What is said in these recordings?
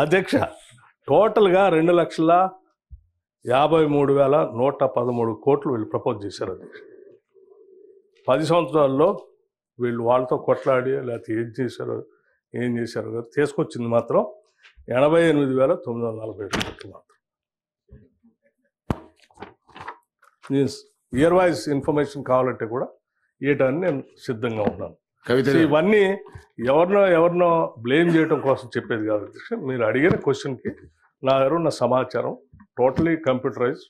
అధ్యక్ష టోటల్గా 2,53,113 కోట్లు వీళ్ళు ప్రపోజ్ చేశారు అధ్యక్ష. 10 సంవత్సరాల్లో వీళ్ళు వాళ్ళతో కొట్లాడి లేకపోతే ఏం చేశారు కదా తీసుకొచ్చింది మాత్రం 88,947 కోట్లు మాత్రం. ఇయర్ వైజ్ ఇన్ఫర్మేషన్ కావాలంటే కూడా ఇవ్వటాన్ని నేను సిద్ధంగా ఉన్నాను. ఇవన్నీ ఎవరినో బ్లేమ్ చేయడం కోసం చెప్పేది కాదు అధ్యక్ష. మీరు అడిగిన క్వశ్చన్కి నా దగ్గర ఉన్న సమాచారం టోటలీ కంప్యూటరైజ్.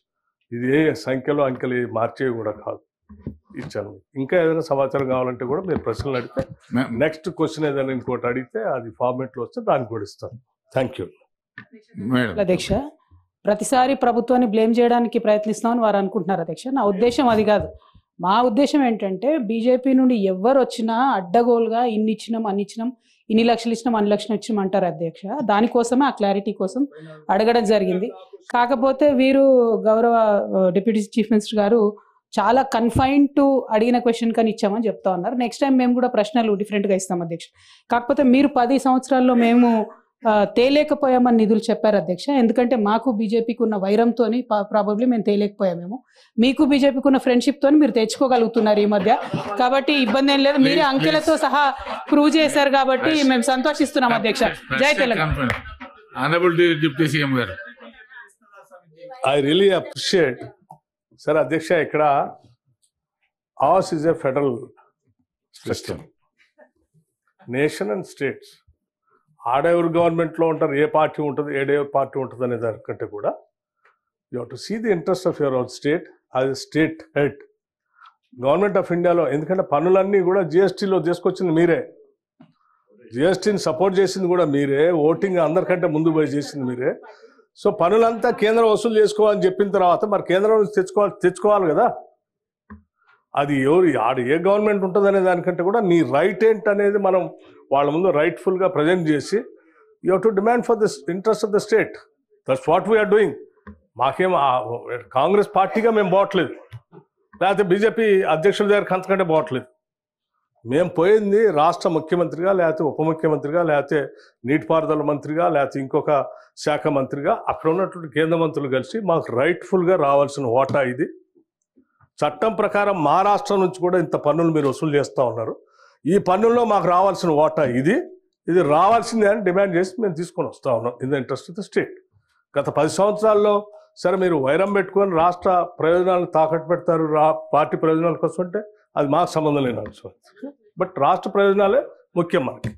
ఇది ఏ సంఖ్యలో అంకెలు మార్చేవి కూడా కాదు, ఇచ్చాను. ఇంకా ఏదైనా సమాచారం కావాలంటే కూడా మీరు ప్రశ్నలు అడిగితే నెక్స్ట్ క్వశ్చన్ ఏదైనా ఇంకోటి అడిగితే అది ఫార్మేట్లో వస్తే దానికి కూడా ఇస్తాను. థ్యాంక్ యూ అధ్యక్ష. ప్రతిసారి ప్రభుత్వాన్ని బ్లేమ్ చేయడానికి ప్రయత్నిస్తామని వారు అనుకుంటున్నారు అధ్యక్ష. నా ఉద్దేశం అది కాదు. మా ఉద్దేశం ఏంటంటే బీజేపీ నుండి ఎవరు వచ్చినా అడ్డగోలుగా ఇన్ని ఇచ్చినాం అన్ని ఇచ్చినాం, ఇన్ని లక్షలు ఇచ్చినాం అన్ని లక్షలు ఇచ్చినాం అంటారు అధ్యక్ష. దానికోసమే ఆ క్లారిటీ కోసం అడగడం జరిగింది. కాకపోతే వీరు గౌరవ డిప్యూటీ చీఫ్ మినిస్టర్ గారు చాలా కన్ఫైన్ టు అడిగిన క్వశ్చన్ కానీ ఇచ్చామని చెప్తా ఉన్నారు. నెక్స్ట్ టైం మేము కూడా ప్రశ్నలు డిఫరెంట్గా ఇస్తాం అధ్యక్ష. కాకపోతే మీరు 10 సంవత్సరాల్లో మేము తేలేకపోయామని నిధులు చెప్పారు అధ్యక్ష. ఎందుకంటే మాకు బీజేపీకి ఉన్న వైరంతో ప్రాబబ్లీ మేము తేలేకపోయామేమో. మీకు బీజేపీకి ఉన్న ఫ్రెండ్షిప్తో మీరు తెచ్చుకోగలుగుతున్నారు ఈ మధ్య. కాబట్టి ఇబ్బంది ఏం లేదు. మీరే అంకెలతో సహా ప్రూవ్ చేశారు కాబట్టి మేము సంతోషిస్తున్నాం అధ్యక్ష. జై Telangana. I really appreciate sir అధ్యక్ష. ఇక్కడ ours is a federal system, nation and states. ఆడెవరు గవర్నమెంట్లో ఉంటారు, ఏ పార్టీ ఉంటుంది, ఏ పార్టీ ఉంటుంది అనే దానికంటే కూడా you have to see the interest of your own state as a state head. Government of ఇండియాలో ఎందుకంటే పన్నులన్నీ కూడా జిఎస్టీలో తీసుకొచ్చింది మీరే, జిఎస్టీని సపోర్ట్ చేసింది కూడా మీరే, ఓటింగ్ అందరికంటే ముందు పోయి చేసింది మీరే. సో పనులంతా కేంద్రం వసూలు చేసుకోవాలని చెప్పిన తర్వాత మరి కేంద్రం నుంచి తెచ్చుకోవాలి కదా. అది ఆడ ఏ గవర్నమెంట్ ఉంటుంది అనే దానికంటే కూడా నీ రైట్ ఏంటి అనేది మనం వాళ్ళ ముందు రైట్ఫుల్గా ప్రజెంట్ చేసి you have to demand for this interest of the state. That's what we're doing. మాకేం కాంగ్రెస్ పార్టీగా మేము పోవట్లేదు, లేకపోతే బీజేపీ అధ్యక్షుల దగ్గరికి అంతకంటే పోవట్లేదు. మేము పోయింది రాష్ట్ర ముఖ్యమంత్రిగా, లేకపోతే ఉప ముఖ్యమంత్రిగా, లేకపోతే నీటిపారుదల మంత్రిగా, లేకపోతే ఇంకొక శాఖ మంత్రిగా అక్కడ ఉన్నటువంటి కేంద్ర మంత్రులు కలిసి మాకు రైట్ఫుల్గా రావాల్సిన ఓటా ఇది. చట్టం ప్రకారం మా రాష్ట్రం నుంచి కూడా ఇంత పన్నులు మీరు వసూలు చేస్తూ ఉన్నారు, ఈ పన్నుల్లో మాకు రావాల్సిన ఓటా ఇది రావాల్సిందే అని డిమాండ్ చేసి మేము తీసుకొని వస్తూ ఉన్నాం in the interest of the state. గత 10 సంవత్సరాల్లో సరే మీరు వైరం పెట్టుకొని రాష్ట్ర ప్రయోజనాలను తాకట్టు పెడతారు పార్టీ ప్రయోజనాల కోసం అంటే అది మాకు సంబంధం లేని అంశం. బట్ రాష్ట్ర ప్రయోజనాలే ముఖ్యం మనకి.